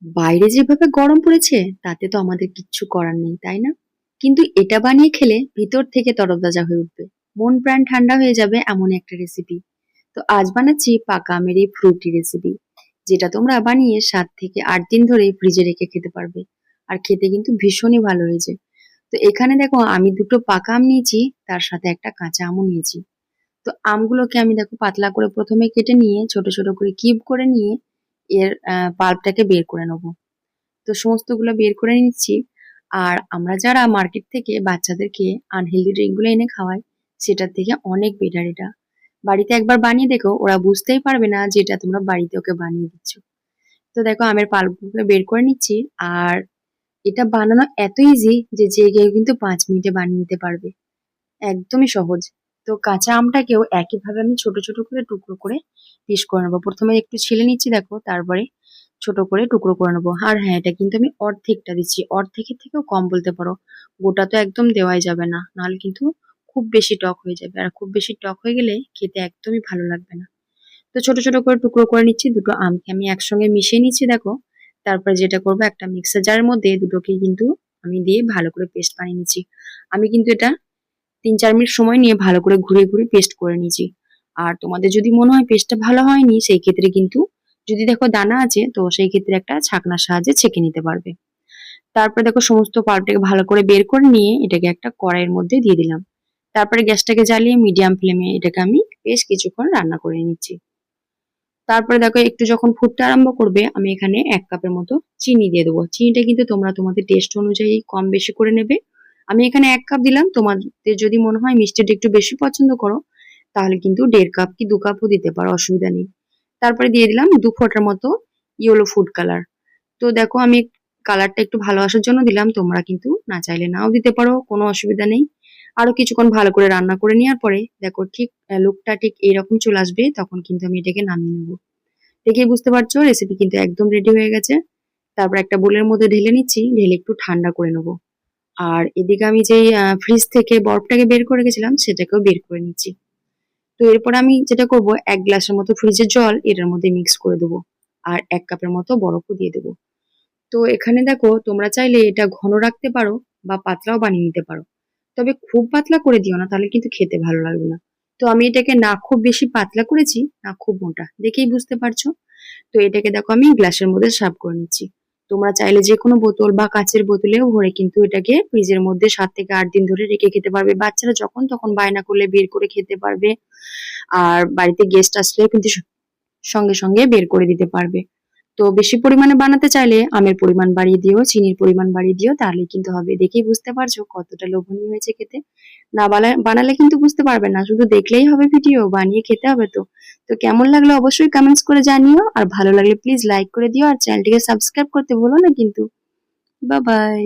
বাইরে যেভাবে গরম পড়েছে তাতে তো আমাদের কিচ্ছু করার নেই, তাই না? কিন্তু এটা বানিয়ে খেলে ভিতর থেকে তরতাজা হয়ে উঠবে, মন প্রাণ ঠান্ডা হয়ে যাবে এমন একটা রেসিপি। তো আজ বানাচ্ছি পাকা আমের এই ফ্রুটি রেসিপি, যেটা তোমরা বানিয়ে 7 থেকে 8 দিন ধরে ফ্রিজে রেখে খেতে পারবে। আর খেতে কিন্তু ভীষণই ভালো হয়েছে। তো এখানে দেখো আমি দুটো পাকা আম নিয়েছি, তার সাথে একটা কাঁচা আমও নিয়েছি। তো আমগুলোকে আমি দেখো পাতলা করে প্রথমে কেটে নিয়ে ছোট ছোট করে কিউব করে নিয়ে এর পাল্পটাকে বের করে নেবো। তো সমস্তগুলো বের করে নিচ্ছি। আর আমরা যারা মার্কেট থেকে বাচ্চাদেরকে আনহেলদি ড্রিঙ্ক গুলো এনে খাওয়াই, সেটার থেকে অনেক বেটার এটা। বাড়িতে একবার বানিয়ে দেখো, ওরা বুঝতেই পারবে না যে এটা তোমরা বাড়িতে ওকে বানিয়ে দিচ্ছ। তো দেখো আমের পাল্পগুলো বের করে নিচ্ছি। আর এটা বানানো এত ইজি যে যে কেউ কিন্তু 5 মিনিটে বানিয়ে নিতে পারবে, একদমই সহজ। তো কাঁচা আমটাকেও একইভাবে আমি ছোট ছোট করে টুকরো করে পিস করে নেবো। প্রথমে একটু ছিলে নিচ্ছি দেখো, তারপরে ছোট করে টুকরো করে নেবো। আর হ্যাঁ, এটা কিন্তু আমি অর্ধেকটা দিচ্ছি, অর্ধেকের থেকেও কম বলতে পারো। গোটা তো একদম দেওয়াই যাবে না, নাহলে কিন্তু খুব বেশি টক হয়ে যাবে, আর খুব বেশি টক হয়ে গেলে খেতে একদমই ভালো লাগবে না। তো ছোট ছোট করে টুকরো করে নিচ্ছি, দুটো আমকে আমি একসঙ্গে মিশিয়ে নিচ্ছি দেখো। তারপরে যেটা করবো, একটা মিক্সার জারের মধ্যে দুটোকে কিন্তু আমি দিয়ে ভালো করে পেস্ট বানিয়ে নিচ্ছি। আমি কিন্তু এটা 3-4 মিনিট সময় নিয়ে ভালো করে ঘুরে ঘুরে পেস্ট করে নিয়েছি। আর তোমাদের যদি মনে হয় পেস্টটা ভালো হয়নি, সেই ক্ষেত্রে কিন্তু যদি দেখো দানা আছে, তো সেই ক্ষেত্রে একটা ছাকনার সাহায্যে ছেঁকে নিতে পারবে। তারপরে দেখো সমস্ত পাল্পটাকে ভালো করে বের করে নিয়ে এটাকে একটা কড়াইয়ের মধ্যে দিয়ে দিলাম। তারপরে গ্যাসটাকে জ্বালিয়ে মিডিয়াম ফ্লেমে এটাকে আমি বেশ কিছুক্ষণ রান্না করে নিচ্ছি। তারপরে দেখো একটু যখন ফুটতে আরম্ভ করবে, আমি এখানে 1 কাপের মতো চিনি দিয়ে দেবো। চিনিটা কিন্তু তোমরা তোমাদের টেস্ট অনুযায়ী কম বেশি করে নেবে। আমি এখানে 1 কাপ দিলাম, তোমাদের যদি মনে হয় মিষ্টিটা একটু বেশি পছন্দ করো, তাহলে কিন্তু 1.5 কাপ কি 2 কাপও দিতে পারো, অসুবিধা নেই। তারপরে দিয়ে দিলাম 2 ফোঁটার মতো ইয়েলো ফুড কালার। তো দেখো আমি কালারটা একটু ভালো আসার জন্য দিলাম, তোমরা কিন্তু না চাইলে নাও দিতে পারো, কোনো অসুবিধা নেই। আরো কিছুক্ষণ ভালো করে রান্না করে নেওয়ার পরে দেখো ঠিক লুকটা ঠিক এইরকম চলে আসবে, তখন কিন্তু আমি এটাকে নামিয়ে নেবো। দেখেই বুঝতে পারছো রেসিপি কিন্তু একদম রেডি হয়ে গেছে। তারপর একটা বোলের মধ্যে ঢেলে নিচ্ছি, ঢেলে একটু ঠান্ডা করে নেবো। আর এদিকে আমি যেই ফ্রিজ থেকে বরফটাকে বের করে রেখেছিলাম, সেটাকেও বের করে নিচ্ছি। তো এরপর আমি যেটা করব, 1 গ্লাসের মতো ফ্রিজের জল এটার মধ্যে মিক্স করে দেবো। আর 1 কাপের মতো বরফও দিয়ে দেবো। তো এখানে দেখো তোমরা চাইলে এটা ঘন রাখতে পারো বা পাতলাও বানিয়ে নিতে পারো। তবে খুব পাতলা করে দিও না, তাহলে কিন্তু খেতে ভালো লাগবে না। তো আমি এটাকে না খুব বেশি পাতলা করেছি, না খুব মোটা, দেখেই বুঝতে পারছো। তো এটাকে দেখো আমি গ্লাসের মধ্যে সার্ভ করে নিচ্ছি। তোমরা চাইলে যে কোনো বোতল বা কাঁচের বোতলেও ভরে কিন্তু এটাকে ফ্রিজের মধ্যে 7 থেকে 8 দিন ধরে রেখে খেতে পারবে। বাচ্চারা যখন তখন বায়না করলে বের করে খেতে পারবে। আর বাড়িতে গেস্ট আসলেও কিন্তু সঙ্গে সঙ্গে বের করে দিতে পারবে। তো বেশি পরিমাণে বানাতে চাইলে আমের পরিমাণ বাড়িয়ে দিও, চিনির পরিমাণ বাড়িয়ে দিও, তাহলে কিন্তু হবে। দেখেই বুঝতে পারছো কতটা লোভনীয় হয়েছে খেতে। না বানালে কিন্তু বুঝতে পারবে না, শুধু দেখলেই হবে ভিডিও, বানিয়ে খেতে হবে। তো তো কেমন লাগলো অবশ্যই কমেন্টস করে জানিও। আর ভালো লাগলে প্লিজ লাইক করে দিও, আর চ্যানেলটিকে সাবস্ক্রাইব করতে ভুলো না কিন্তু। Bye bye.